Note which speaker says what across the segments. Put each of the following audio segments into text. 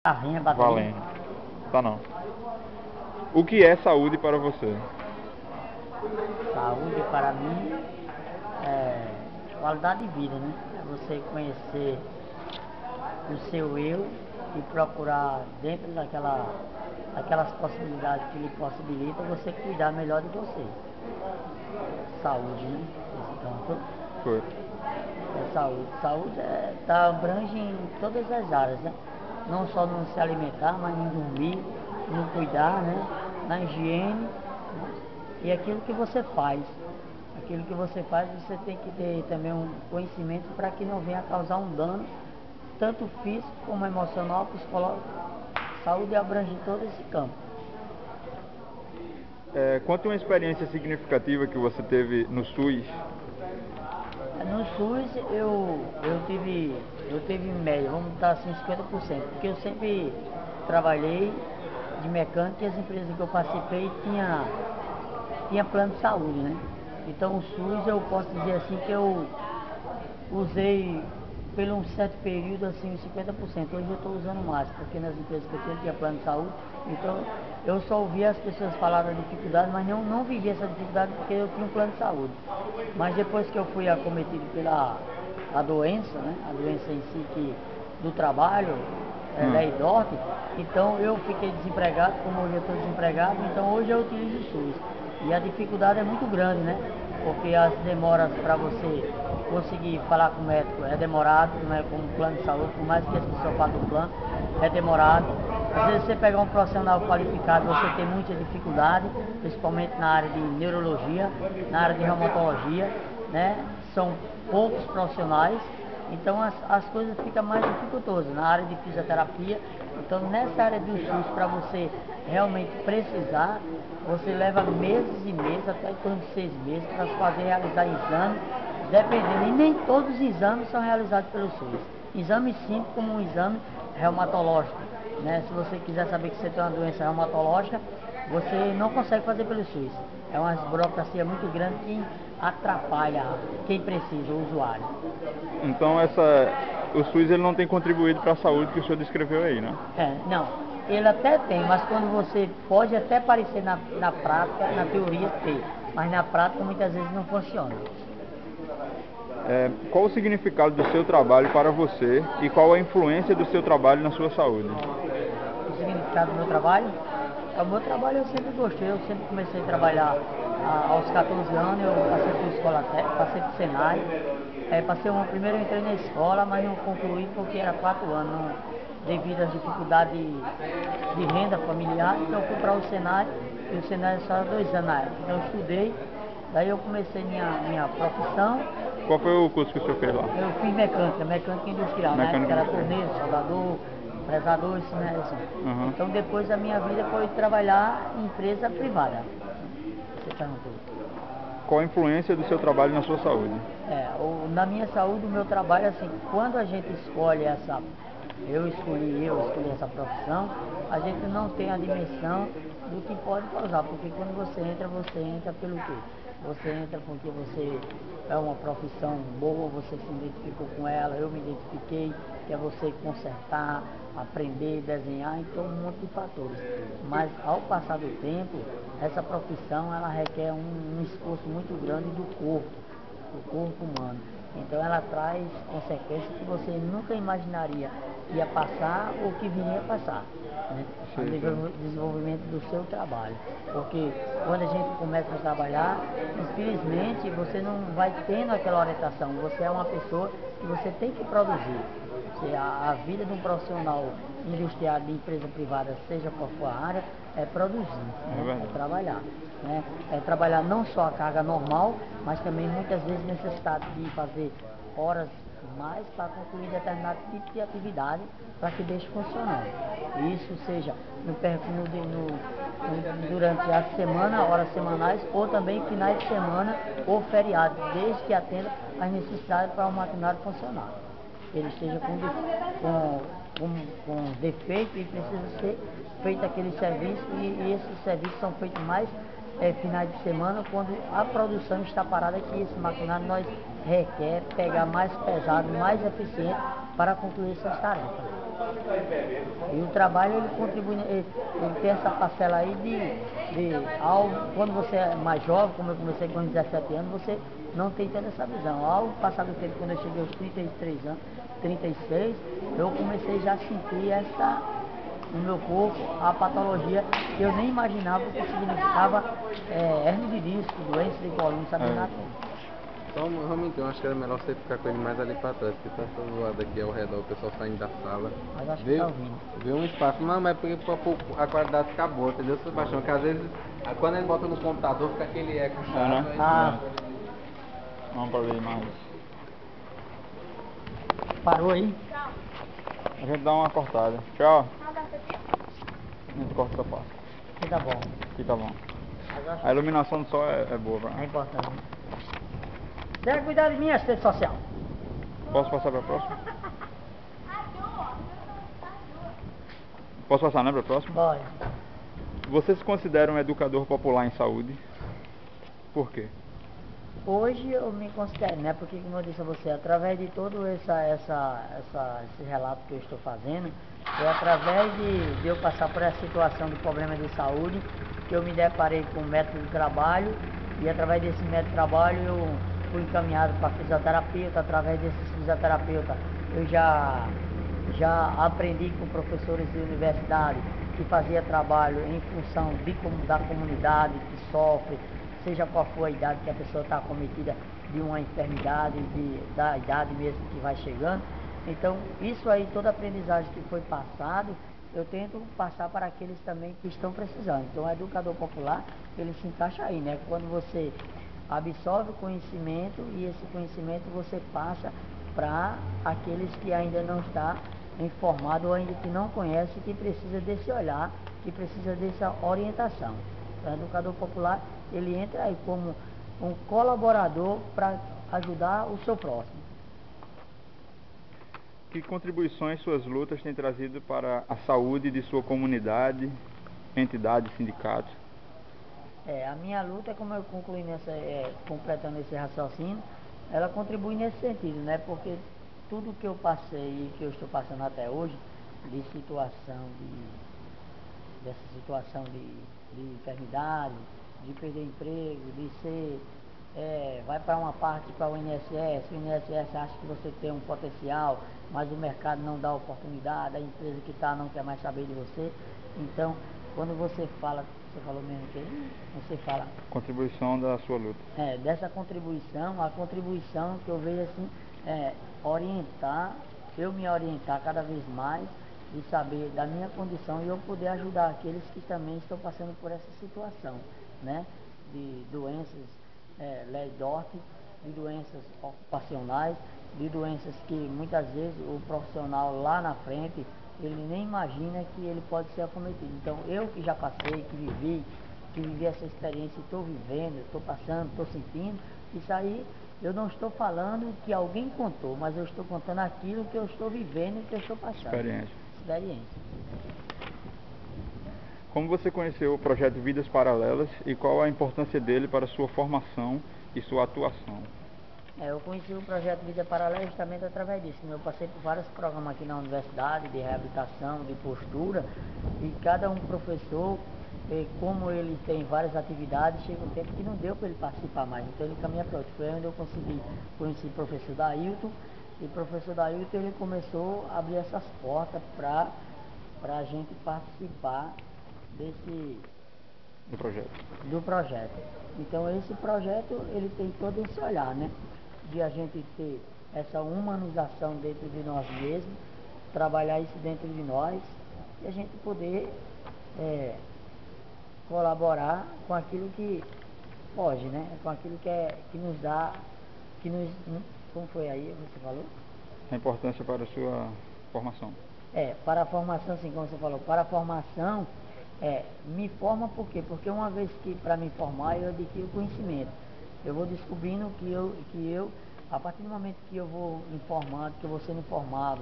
Speaker 1: Carrinha, bateria.
Speaker 2: Valendo. Tá não. O que é saúde para você?
Speaker 1: Saúde para mim é qualidade de vida, né? É você conhecer o seu eu e procurar dentro daquelas possibilidades que lhe possibilitam você cuidar melhor de você. Saúde, né? Esse campo
Speaker 2: Foi.
Speaker 1: é saúde. Saúde abrange em todas as áreas, né? Não só no se alimentar, mas no dormir, no cuidar, né? Na higiene, e aquilo que você faz. Aquilo que você faz, você tem que ter também um conhecimento para que não venha causar um dano, tanto físico como emocional, psicológico. Saúde abrange todo esse campo.
Speaker 2: Conte uma experiência significativa que você teve no SUS.
Speaker 1: No SUS eu tive em média, vamos botar assim 50%, porque eu sempre trabalhei de mecânica e as empresas que eu participei tinha plano de saúde, né? Então o SUS eu posso dizer assim que eu usei por um certo período assim 50%. Hoje eu estou usando mais, porque nas empresas que eu tinha plano de saúde, então eu só ouvia as pessoas falar da dificuldade, mas não vivia essa dificuldade porque eu tinha um plano de saúde. Mas depois que eu fui acometido pela a doença, né? A doença em si do trabalho, lei DORT, então eu fiquei desempregado, como hoje eu estou desempregado, então hoje eu utilizo o SUS. E a dificuldade é muito grande, né? Porque as demoras para você conseguir falar com o médico é demorado, não é como plano de saúde, por mais que as pessoas falem do plano, é demorado. Às vezes você pegar um profissional qualificado, você tem muita dificuldade, principalmente na área de neurologia, na área de reumatologia, né? São poucos profissionais, então as coisas ficam mais dificultosas. Na área de fisioterapia, então nessa área do SUS, para você realmente precisar, você leva meses e meses, até em torno de 6 meses, para fazer realizar exames, dependendo. E nem todos os exames são realizados pelo SUS. Exame simples, como um exame reumatológico, né? Se você quiser saber que você tem uma doença reumatológica, você não consegue fazer pelo SUS. É uma burocracia muito grande que atrapalha quem precisa, o usuário.
Speaker 2: Então o SUS ele não tem contribuído para a saúde que o senhor descreveu aí, né?
Speaker 1: Não. Ele até tem, mas quando você pode até parecer na prática, na teoria ter, mas na prática muitas vezes não funciona.
Speaker 2: Qual o significado do seu trabalho para você e qual a influência do seu trabalho na sua saúde?
Speaker 1: O significado do meu trabalho? O meu trabalho eu sempre gostei, eu sempre comecei a trabalhar aos 14 anos, eu passei por escola técnica, passei por Senai, primeiro eu entrei na escola, mas não concluí porque era 4 anos, devido às dificuldades de renda familiar, então eu fui para o Senai, e o Senai só era 2 anos na época, então eu estudei, daí eu comecei minha profissão.
Speaker 2: Qual foi o curso que o senhor fez lá?
Speaker 1: Eu fiz mecânica industrial, né? Que era torneiro, soldador, fresador, isso, né? Assim. Então depois a minha vida foi trabalhar em empresa privada. Você perguntou.
Speaker 2: Qual a influência do seu trabalho na sua saúde?
Speaker 1: Na minha saúde, o meu trabalho, assim, quando a gente escolhe eu escolhi essa profissão, a gente não tem a dimensão do que pode causar, porque quando você entra pelo quê? Você entra porque você é uma profissão boa, você se identificou com ela, eu me identifiquei, que é você consertar, aprender, desenhar, então um monte de fatores. Mas ao passar do tempo, essa profissão ela requer um esforço muito grande do corpo humano. Então ela traz consequências que você nunca imaginaria que ia passar ou que viria a passar, né? No desenvolvimento do seu trabalho. Porque quando a gente começa a trabalhar, infelizmente você não vai tendo aquela orientação. Você é uma pessoa que você tem que produzir. A vida de um profissional industrial de empresa privada, seja qual for a área, é produzir, né? É trabalhar. Né? É trabalhar não só a carga normal, mas também muitas vezes necessidade de fazer horas mais para concluir determinado tipo de atividade para que deixe funcionando. Isso seja durante a semana, horas semanais, ou também finais de semana ou feriados, desde que atenda às necessidades para o maquinário funcionar. Ele esteja com defeito e precisa ser feito aquele serviço, e esses serviços são feitos mais finais de semana, quando a produção está parada, que esse maquinário nós requer pegar mais pesado, mais eficiente para concluir essas tarefas. E o trabalho ele contribui, ele tem essa parcela aí de algo, quando você é mais jovem, como eu comecei com 17 anos, você não tem tanta essa visão. Ao passar do tempo, quando eu cheguei aos 33 anos, 36, eu comecei já a sentir no meu corpo a patologia que eu nem imaginava o que significava hernia de disco, doença de coluna, não sabia nada disso.
Speaker 3: Então, realmente, eu acho que era melhor você ficar com ele mais ali pra trás, porque tá essa zoada aqui ao redor, o pessoal saindo da sala.
Speaker 1: Mas acho que tá ouvindo.
Speaker 3: Vê um espaço, não, mas porque a qualidade fica boa, entendeu, Sebastião? Porque às vezes, quando ele bota no computador, fica aquele eco chato.
Speaker 2: né?
Speaker 3: Aí
Speaker 2: Vamos para ver mais.
Speaker 1: Parou aí?
Speaker 2: A gente dá uma cortada. Tchau. A gente corta essa parte.
Speaker 1: Que tá bom.
Speaker 2: Aqui tá bom.
Speaker 1: Mas acho
Speaker 2: A iluminação do sol é boa,
Speaker 1: que é
Speaker 2: pra...
Speaker 1: importante. Tenha cuidado de mim, assistente social.
Speaker 2: Posso passar para a próxima? Posso passar, né, para a próxima?
Speaker 1: Bora.
Speaker 2: Você se considera um educador popular em saúde? Por quê?
Speaker 1: Hoje eu me considero, né? Porque como eu disse a você, através de todo esse relato que eu estou fazendo, é através de eu passar por essa situação de problema de saúde que eu me deparei com um método de trabalho e através desse método de trabalho eu fui encaminhado para fisioterapeuta. Através desse fisioterapeuta eu já aprendi com professores de universidade que fazia trabalho em função da comunidade que sofre, seja qual for a idade que a pessoa está acometida de uma enfermidade, da idade mesmo que vai chegando. Então, isso aí, toda a aprendizagem que foi passado, eu tento passar para aqueles também que estão precisando. Então, o educador popular, ele se encaixa aí, né? Quando você absorve o conhecimento e esse conhecimento você passa para aqueles que ainda não estão informados ou ainda que não conhecem, que precisa desse olhar, que precisa dessa orientação. O educador popular, ele entra aí como um colaborador para ajudar o seu próximo.
Speaker 2: Que contribuições suas lutas têm trazido para a saúde de sua comunidade, entidade, sindicato?
Speaker 1: A minha luta, como eu concluí completando esse raciocínio, ela contribui nesse sentido, né? Porque tudo que eu passei e que eu estou passando até hoje, dessa situação de enfermidade, de perder emprego, de ser, vai para uma parte para o INSS acha que você tem um potencial, mas o mercado não dá oportunidade, a empresa que está não quer mais saber de você. Então, quando você fala, você falou mesmo que você fala...
Speaker 2: Contribuição da sua luta.
Speaker 1: Dessa contribuição, a contribuição que eu vejo assim, orientar, eu me orientar cada vez mais, de saber da minha condição e eu poder ajudar aqueles que também estão passando por essa situação, né? De doenças, Lei Dort, de doenças ocupacionais, de doenças que muitas vezes o profissional lá na frente, ele nem imagina que ele pode ser acometido. Então, eu que já passei, que vivi essa experiência, estou vivendo, estou passando, estou sentindo, isso aí eu não estou falando que alguém contou, mas eu estou contando aquilo que eu estou vivendo e que eu estou passando. Experiência.
Speaker 2: Como você conheceu o projeto Vidas Paralelas e qual a importância dele para sua formação e sua atuação?
Speaker 1: Eu conheci o projeto Vida Paralela justamente através disso. Eu passei por vários programas aqui na universidade, de reabilitação, de postura, e cada um professor, como ele tem várias atividades, chega um tempo que não deu para ele participar mais, então ele caminha para outro. Foi onde eu conheci o professor Dailton, e o professor Dailton ele começou a abrir essas portas para a gente participar do projeto. Então esse projeto ele tem todo esse olhar, né? De a gente ter essa humanização dentro de nós mesmos, trabalhar isso dentro de nós e a gente poder colaborar com aquilo que pode, né? Com aquilo que nos dá, como foi aí, você falou?
Speaker 2: A importância para a sua formação.
Speaker 1: Para a formação, assim como você falou, para a formação, me forma por quê? Porque uma vez que para me formar eu adquiro conhecimento. Eu vou descobrindo que eu, a partir do momento que eu vou informando, que eu vou sendo informado,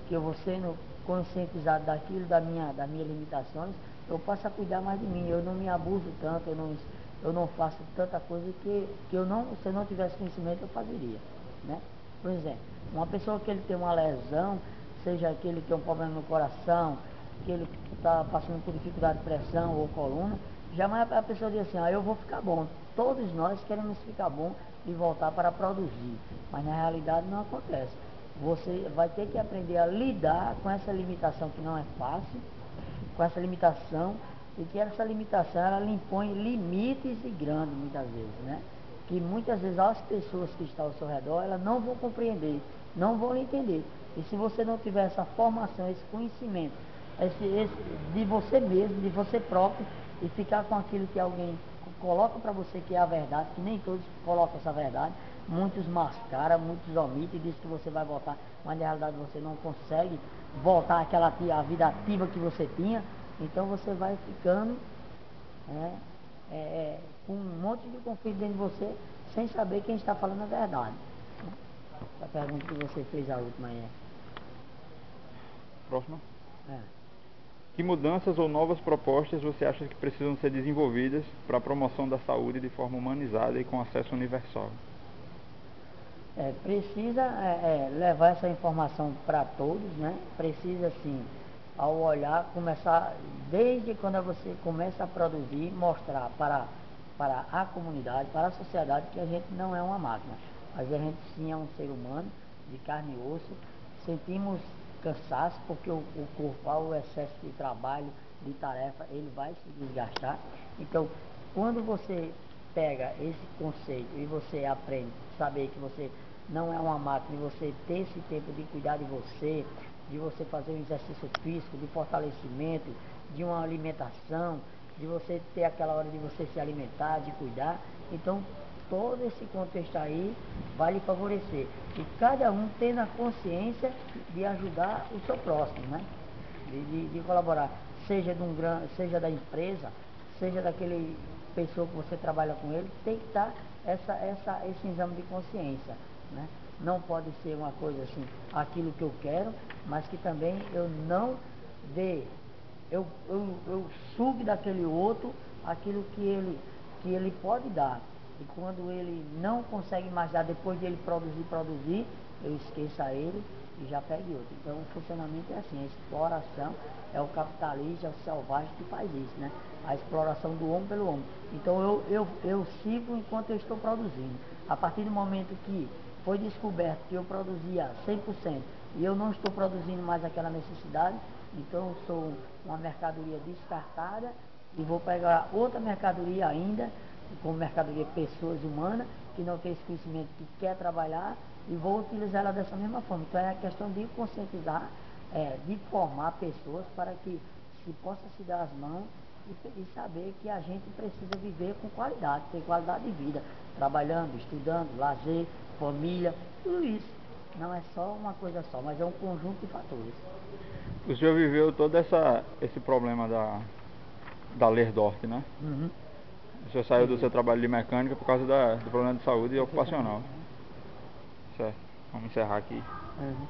Speaker 1: que eu vou sendo conscientizado daquilo, das minhas limitações, eu passo a cuidar mais de mim, eu não me abuso tanto, eu não faço tanta coisa que se eu não tivesse conhecimento eu fazeria, né? Por exemplo, uma pessoa que ele tem uma lesão, seja aquele que tem um problema no coração, que ele está passando por dificuldade de pressão ou coluna, jamais a pessoa diz assim, eu vou ficar bom. Todos nós queremos ficar bom e voltar para produzir, mas na realidade não acontece. Você vai ter que aprender a lidar com essa limitação que não é fácil, com essa limitação, e que essa limitação ela lhe impõe limites e grandes muitas vezes, né? Que muitas vezes as pessoas que estão ao seu redor, elas não vão compreender, não vão lhe entender. E se você não tiver essa formação, esse conhecimento, de você mesmo, de você próprio, e ficar com aquilo que alguém coloca para você que é a verdade, que nem todos colocam essa verdade, muitos mascaram, muitos omitem, dizem que você vai voltar, mas na realidade você não consegue voltar à vida ativa que você tinha, então você vai ficando com um monte de conflito dentro de você, sem saber quem está falando a verdade. A pergunta que você fez a última é...
Speaker 2: Próxima. Que mudanças ou novas propostas você acha que precisam ser desenvolvidas para a promoção da saúde de forma humanizada e com acesso universal?
Speaker 1: Precisa levar essa informação para todos, né? Precisa, sim, ao olhar, começar, desde quando você começa a produzir, mostrar para a comunidade, para a sociedade, que a gente não é uma máquina, mas a gente sim é um ser humano, de carne e osso, sentimos cansaço, porque o corpo, ao excesso de trabalho, de tarefa, ele vai se desgastar. Então, quando você pega esse conceito e você aprende a saber que você não é uma máquina, e você ter esse tempo de cuidar de você fazer um exercício físico, de fortalecimento, de uma alimentação, de você ter aquela hora de você se alimentar, de cuidar, então todo esse contexto aí vai lhe favorecer. E cada um tendo a consciência de ajudar o seu próximo, né? De colaborar, seja da empresa, seja daquele pessoa que você trabalha com ele, tem que estar esse exame de consciência, né? Não pode ser uma coisa assim, aquilo que eu quero, mas que também eu não dê, eu sugo daquele outro aquilo que ele pode dar. E quando ele não consegue mais dar, depois de ele produzir, eu esqueça ele e já pegue outro. Então o funcionamento é assim, a exploração é o capitalista, é o selvagem que faz isso, né? A exploração do homem pelo homem. Então eu sigo enquanto eu estou produzindo. A partir do momento que foi descoberto que eu produzia 100% e eu não estou produzindo mais aquela necessidade, então eu sou uma mercadoria descartada e vou pegar outra mercadoria ainda, como mercadoria pessoas humanas, que não tem esse conhecimento, que quer trabalhar, e vou utilizar ela dessa mesma forma. Então é a questão de conscientizar, de formar pessoas para que se possa se dar as mãos e saber que a gente precisa viver com qualidade, ter qualidade de vida, trabalhando, estudando, lazer, família, tudo isso. Não é só uma coisa só, mas é um conjunto de fatores.
Speaker 2: O senhor viveu todo esse problema da Lerdorf, né?
Speaker 1: Uhum.
Speaker 2: O senhor saiu do seu trabalho de mecânica por causa do problema de saúde ocupacional. Certo, vamos encerrar aqui.
Speaker 1: Uhum.